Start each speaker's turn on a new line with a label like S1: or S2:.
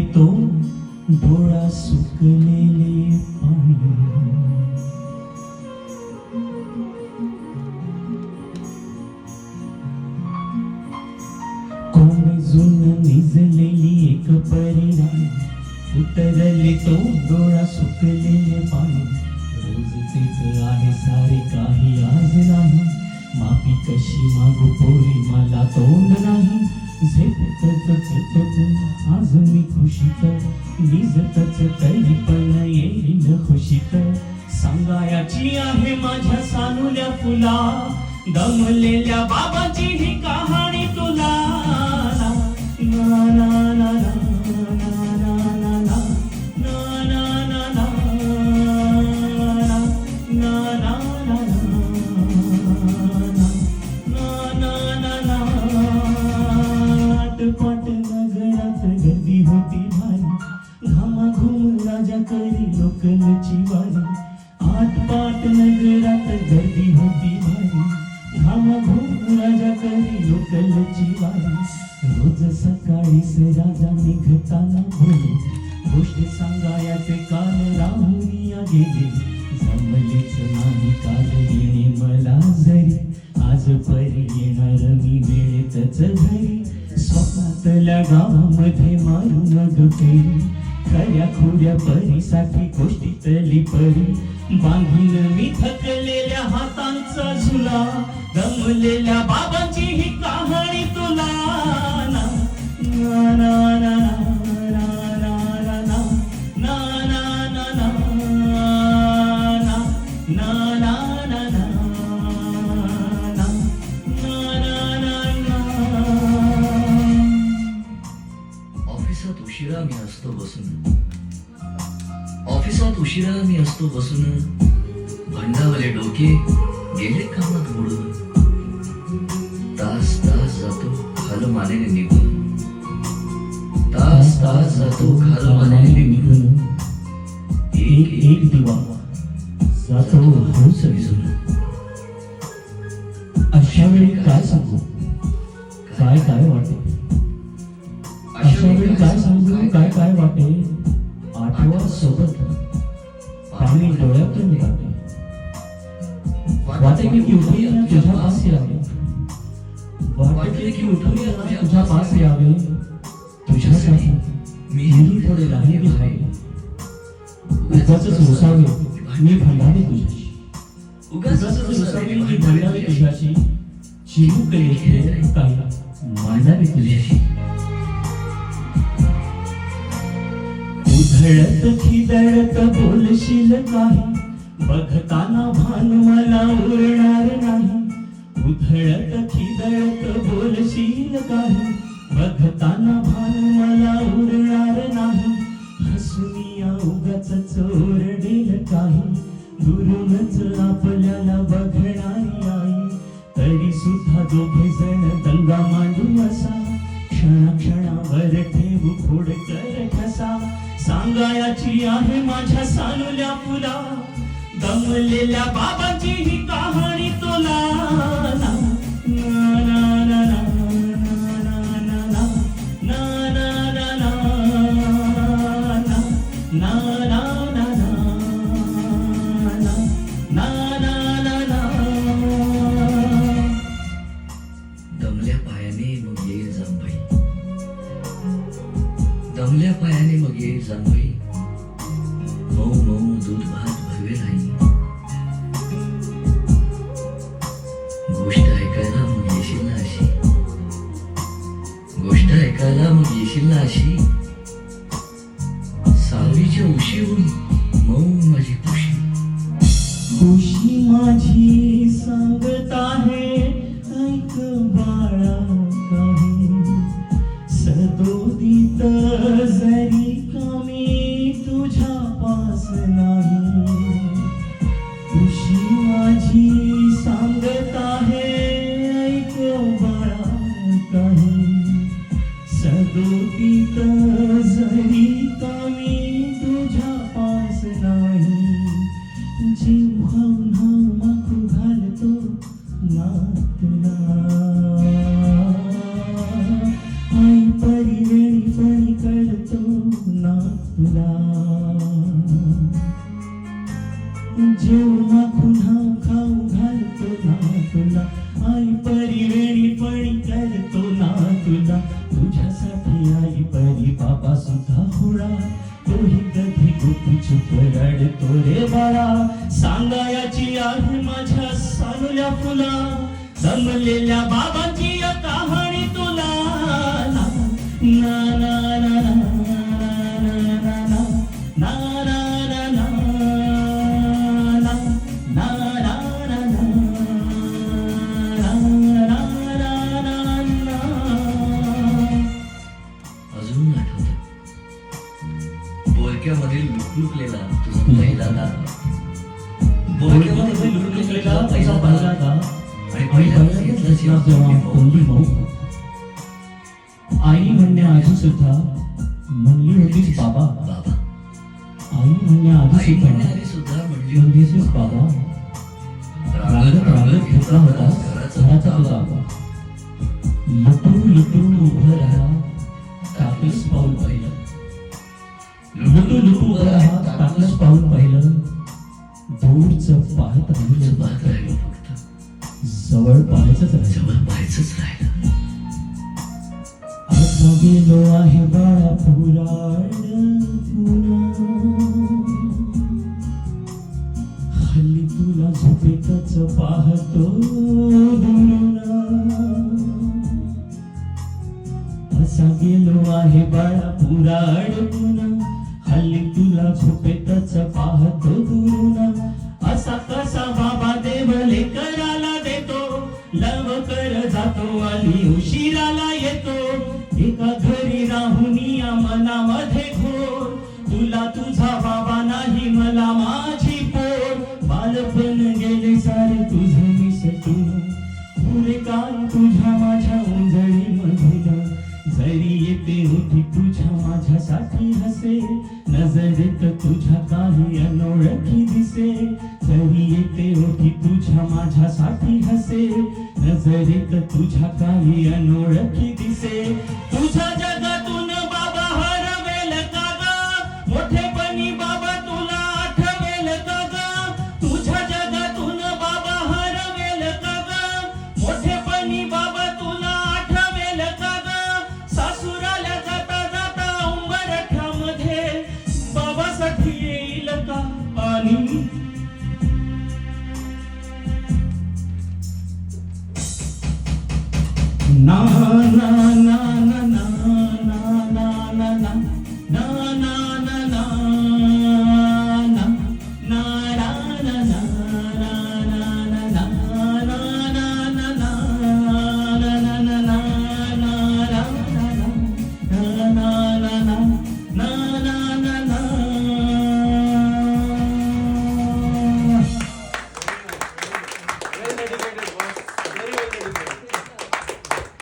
S1: कहाणी तो डोळा सुकलेले पाणी. कोमेजून निजलेली एक परिणाम, उतरले तो डोळा सुकलेले पाणी. रोजचेच आहे सारे काही आज नाही, माफी कशी मागू पोरी मला तोंड नाही. झेपतच आज मी खुशीत, निजतच तरी पण येईल खुशीत. सांगायची आहे माझ्या सानुल्या फुला, दमलेल्या बाबाची ही कहाणी तुला. ना ना ना ना पाट नगरात गर्दी होती भारी, घामाघूम राजा करी लोकलची वारी. आटपाट नगरात गर्दी होती भारी, घामाघूम राजा करी लोकलची वारी. रोज सकाळीच राजा निघताना बोले, गोष्ट सांगायचे काल राहुनिया गेले. जमलेच नाही काल येणे मला जरी, आज परी येणार मी वेळेतच घरी. स्वप्नातल्या गावामध्ये मारू नग फेरी, खऱ्या खोऱ्या परीसाठी गोष्टीतली परी. बांधून मी थकलेल्या हातांचा झुला, दमलेल्या बाबांची ही कहाणी तुला. ना ना ना ना
S2: उशिरा मी असतो बसून, ऑफिसात उशिरा मी असतो बसून. भंडावले डोके गेले कामात मोडून, तास तास जातो खालमानेने निघून, तास तास जातो खालमानेने निघून.
S1: एक एक दिवा जातो हळूच विझून. अशा वेळी काय सांगू, काय काय वाटे. अशा वेळी काय सांगू, काय काय वाटे. आठवा सोबत पाणी डोळ्यातून निघाले. वाटे की उठून तुझ्या पास यावे, वाटे की उठून तुझ्या पास यावे. तुझ्यासाठी मी थोडे राही आहे, उगाचच रुसावे मी भंडावे तुझ्याशी. उगाचच रुसावे मी भंडावे तुझ्याशी. चिमुक लेखे काही मांडावे तुझ्याशी. उधळत खिदळत बोलशील काही, बघताना भान मला उरणार नाही. उधळत खिदळत बोलशील काही, बघताना भान मला उरणार नाही. हसूनिया उगाचच ओरडेल काही, दुरूनच आपल्याला बघणारी आई. तरी सुद्धा दोघे जण दंगा मांडू असा, क्षणाक्षणावर ठेवू खोडकर ठसा. सांगायची आहे माझ्या सानुल्या फुला, दमलेल्या बाबांची ही कहाणी तुला. ना ना ना ना
S2: दमल्या पायाने मग येईल जांभई, दमल्या पायाने मग येईल जांभई. मऊ मऊ दूध भात भरवेल आई. गोष्ट ऐकायला मग येशील ना अशी, गोष्ट ऐकायला मग येशील ना अशी. सावलीच्या उशीहून मऊ माझी खुशी.
S1: खुशी माझी सांगत आहे, ऐक बाळा काही. सदोदित जरी कमी तुझ्या पास नाही. खुशी माझी सांगत आहे, ऐक बाळा काही. सदोदित जरी कमी तुझ्या पास नाही. जीव खाऊन माखू घालतो ना तुला. आई परी वेळी पणी करतो तुला जेव्हा पुन्हा खाऊ घालतो ना तुला आई परी वेळी पणी करतो ना तुला तुझ्यासाठी आई परी बाबा सुद्धा हुळा तोही कधी गुपू चुप रडतो रे बाळा सांगायची आहे माझ्या सानुल्या फुला जमलेल्या बाबाची कहाणी तुला ना ना ना ना
S2: अजून आठवतं बोलक्यामध्ये लुकलुकलेला तुझा पहिला दादा बोलक्यामध्ये लुकलुकलेला पहिला दादा आणि पहिल्यांदा घेतला जेव्हा
S1: कोंडी मऊ आई म्हणण्याआधी सुद्धा म्हणली होतीस बाबा
S2: बाबा
S1: आई म्हणण्याआधी
S2: आई
S1: सुद्धा
S2: म्हणणारी सुद्धा म्हणली
S1: म्हणलीस
S2: होती
S1: बाबा
S2: रागत
S1: रागत घेतला होता घराचा तो बाबा लटू लटू उभं राहा टाकलंच पाऊल पाहिलं लटू लटू उभं राहा टाकलंच पाऊल पाहिलं दूरचं पाहत राहिलं
S2: पाहत राहिलो फक्त
S1: जवळ पाहायचंच राहिलं
S2: जवळ पाहायचंच राहिलं
S1: आता गेलो आहे बाळा पुराण हल्ली तुला झोपेतच पाहतो दुरून असा गेलो आहे बाळा पुराण हल्ली तुला झोपेतच पाहतो दुरून असा कसा बाबा देवले कराला देतो लवकर जातो आणि उशिराला येतो एका घरी राहून या मनामध्ये घोर तुला तुझा बाबा नाही मला माझी पोर बालपण गेले सारे तुझे विसरून पुरे काय तुझ्या माझ्या उंजळी मधून जरी येते होती तुझ्या माझ्यासाठी हसे नजरेत तुझ्या काही अनोळखी दिसे जरी येते होती तुझ्या माझ्यासाठी हसे नजरेत तुझ्या काही अनोळखी दिसे तुझ्या जगातून बाबा हरवेल का ग मोठेपणी बाबा तुला आठवेल का ग तुझ्या जगातून बाबा हरवेल का ग मोठेपणी बाबा तुला आठवेल का ग सासुराला जाता जाता उंबरठ्यामध्ये बाबासाठी येईल का आणि ना ना ना